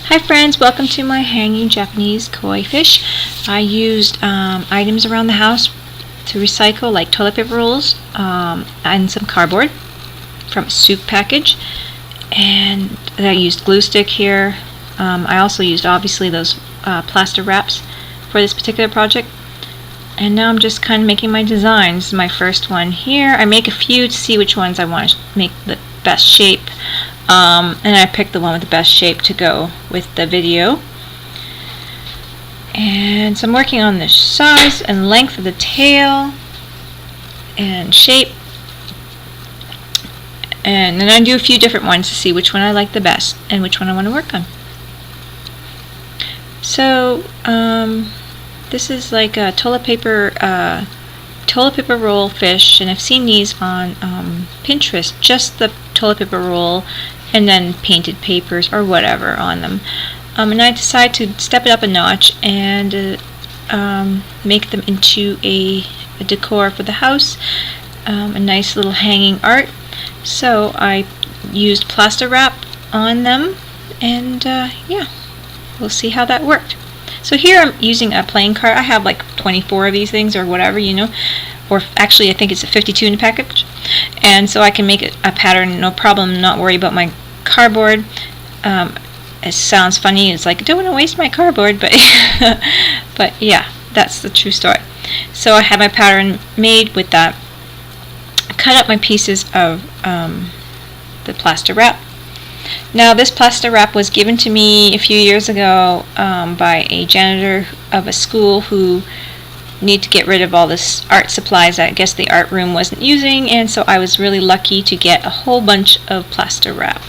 Hi friends, welcome to my hanging Japanese koi fish. I used items around the house to recycle, like toilet paper rolls and some cardboard from a soup package, and I used glue stick here. I also used obviously those plaster wraps for this particular project, and now I'm just kind of making my design. This is my first one here. I make a few to see which ones I want to make the best shape. And I picked the one with the best shape to go with the video. And so I'm working on the size and length of the tail and shape. And then I do a few different ones to see which one I like the best and which one I want to work on. So this is like a toilet paper roll fish, and I've seen these on Pinterest, just the toilet paper roll and then painted papers or whatever on them. And I decided to step it up a notch and make them into a decor for the house, a nice little hanging art. So I used plaster wrap on them, and yeah, we'll see how that worked. So here I'm using a playing card. I have like 24 of these things or whatever, or actually I think it's a 52 in the package, and so I can make a pattern, no problem, not worry about my cardboard. It sounds funny, it's like I don't want to waste my cardboard, but but yeah, that's the true story. So I have my pattern made with that. Cut up my pieces of the plaster wrap. Now this plaster wrap was given to me a few years ago by a janitor of a school who needed to get rid of all this art supplies that I guess the art room wasn't using, and so I was really lucky to get a whole bunch of plaster wrap.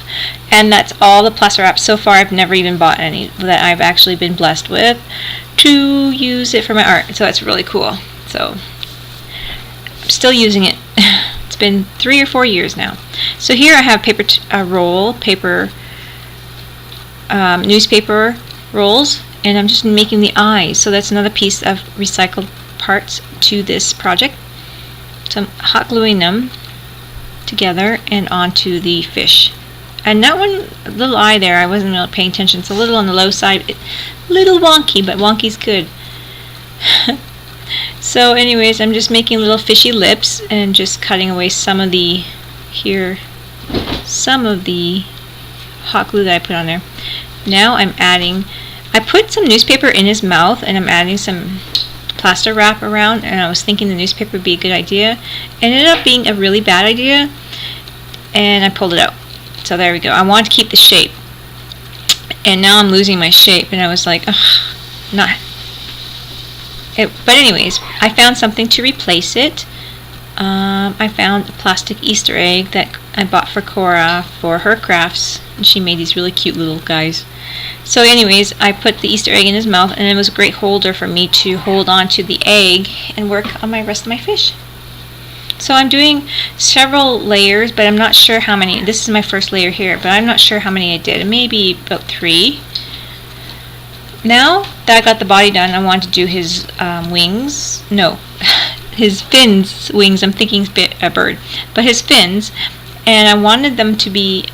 And that's all the plaster wrap so far. I've never even bought any that I've actually been blessed with to use it for my art, so that's really cool. So I'm still using it. It's been 3 or 4 years now. So here I have newspaper rolls, and I'm just making the eyes. So that's another piece of recycled parts to this project. So I'm hot gluing them together and onto the fish. And that one, little eye there, I wasn't really paying attention. It's a little on the low side, a little wonky, but wonky's good. So anyways, I'm just making little fishy lips and just cutting away some of the hot glue that I put on there. Now I put some newspaper in his mouth, and I'm adding some plaster wrap around, and I was thinking the newspaper would be a good idea. It ended up being a really bad idea, and I pulled it out. So there we go. I wanted to keep the shape, and now I'm losing my shape, and I was like, ugh, not. But anyways, I found something to replace it. I found a plastic Easter egg that I bought for Cora for her crafts, and she made these really cute little guys. So anyways, I put the Easter egg in his mouth, and it was a great holder for me to hold on to the egg and work on my rest of my fish. So I'm doing several layers, but I'm not sure how many. This is my first layer here, but I'm not sure how many I did. Maybe about 3. Now that I got the body done, I want to do his wings. No, his fins, wings. I'm thinking a bird, but his fins. And I wanted them to be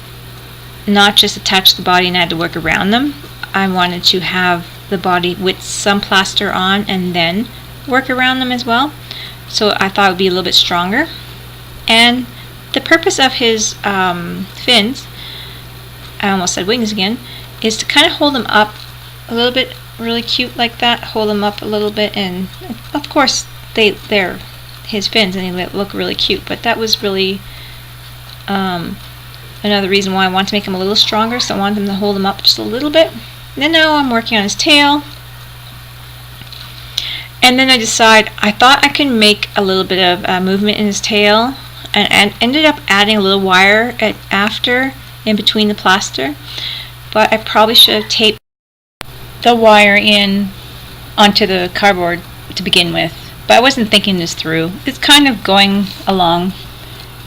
not just attached to the body and I had to work around them. I wanted to have the body with some plaster on and then work around them as well. So I thought it would be a little bit stronger. And the purpose of his fins, I almost said wings again, is to kind of hold them up a little bit, really cute like that. Hold them up a little bit, and of course they're his fins and they look really cute. But that was really another reason why I wanted to make him a little stronger. So I wanted them to hold him up just a little bit. And then now I'm working on his tail. And then I thought I could make a little bit of movement in his tail, and ended up adding a little wire after in between the plaster. But I probably should have taped the wire in onto the cardboard to begin with. But I wasn't thinking this through. It's kind of going along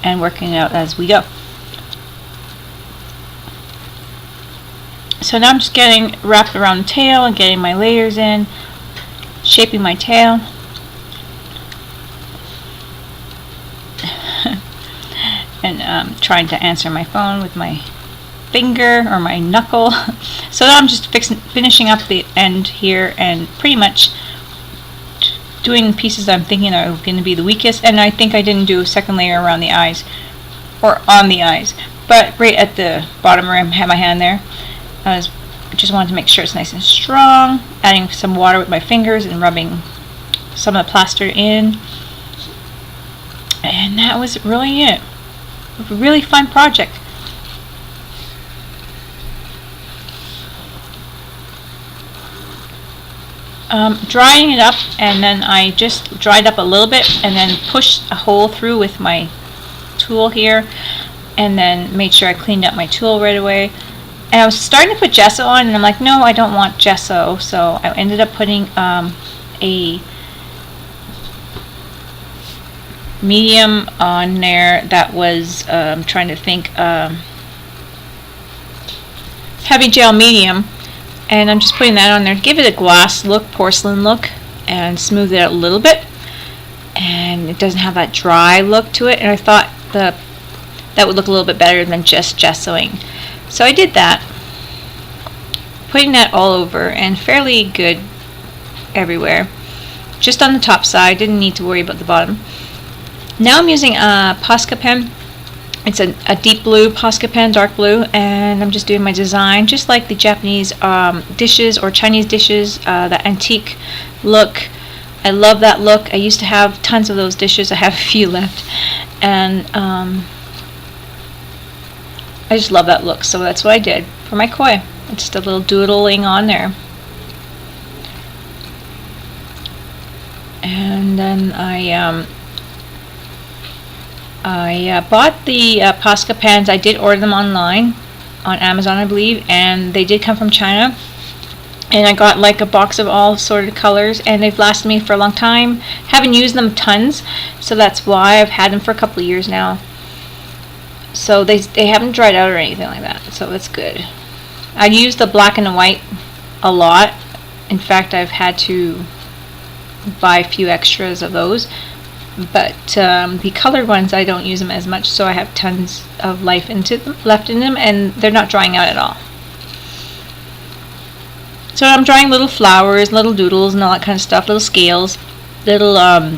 and working it out as we go. So now I'm just getting wrapped around the tail and getting my layers in, shaping my tail. And trying to answer my phone with my finger or my knuckle. So now I'm just finishing up the end here and pretty much doing pieces I'm thinking are going to be the weakest. And I think I didn't do a second layer around the eyes or on the eyes, but right at the bottom where I have my hand there. I just wanted to make sure it's nice and strong, adding some water with my fingers and rubbing some of the plaster in. And that was really it. A really fun project. Drying it up, and then I just dried up a little bit and then pushed a hole through with my tool here, and then made sure I cleaned up my tool right away. And I was starting to put gesso on, and I'm like, no, I don't want gesso. So I ended up putting a medium on there that was, I'm trying to think, heavy gel medium. And I'm just putting that on there to give it a glass look, porcelain look, and smooth it out a little bit. And it doesn't have that dry look to it. And I thought that would look a little bit better than just gessoing. So I did that, putting that all over and fairly good everywhere. Just on the top side, didn't need to worry about the bottom. Now I'm using a Posca pen. It's a deep blue Posca pen, dark blue, and I'm just doing my design, just like the Japanese dishes or Chinese dishes, that antique look. I love that look. I used to have tons of those dishes. I have a few left, and I just love that look, so that's what I did for my koi. It's just a little doodling on there. And then I bought the Posca pens. I did order them online on Amazon, I believe, and they did come from China. And I got like a box of all sorts of colors, and they've lasted me for a long time. Haven't used them tons, so that's why I've had them for a couple of years now. So they haven't dried out or anything like that, so that's good. I use the black and the white a lot. In fact, I've had to buy a few extras of those. But the colored ones, I don't use them as much, so I have tons of life left in them, and they're not drying out at all. So I'm drawing little flowers, little doodles, and all that kind of stuff, little scales, little all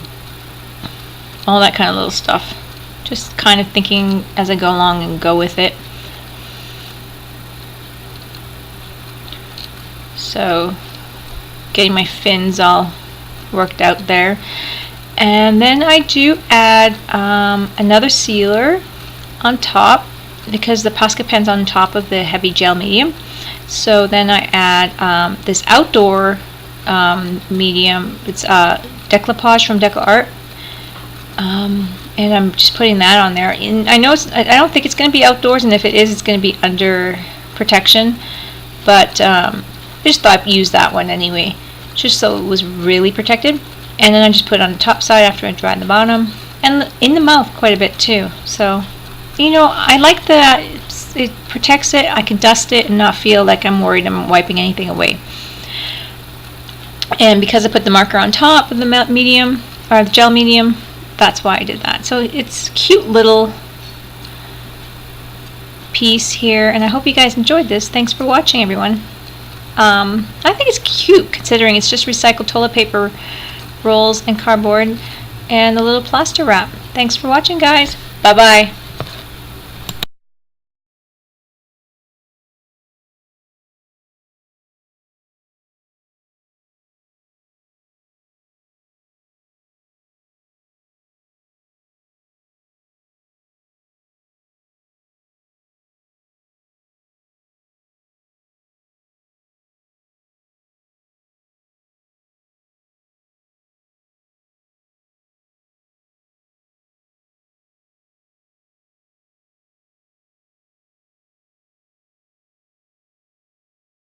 that kind of little stuff. Just kind of thinking as I go along and go with it. So getting my fins all worked out there. And then I do add another sealer on top, because the Posca pen's on top of the heavy gel medium. So then I add this outdoor medium. It's Decoupage from Deco Art, and I'm just putting that on there. And I know I don't think it's going to be outdoors, and if it is, it's going to be under protection. But I just thought I'd use that one anyway, just so it was really protected. And then I just put it on the top side after I dried the bottom, and in the mouth quite a bit too. So, you know, I like that it protects it. I can dust it and not feel like I'm worried I'm wiping anything away. And because I put the marker on top of the medium, or the gel medium, that's why I did that. So it's a cute little piece here, and I hope you guys enjoyed this. Thanks for watching, everyone. I think it's cute considering it's just recycled toilet paper rolls and cardboard and a little plaster wrap. Thanks for watching, guys. Bye bye.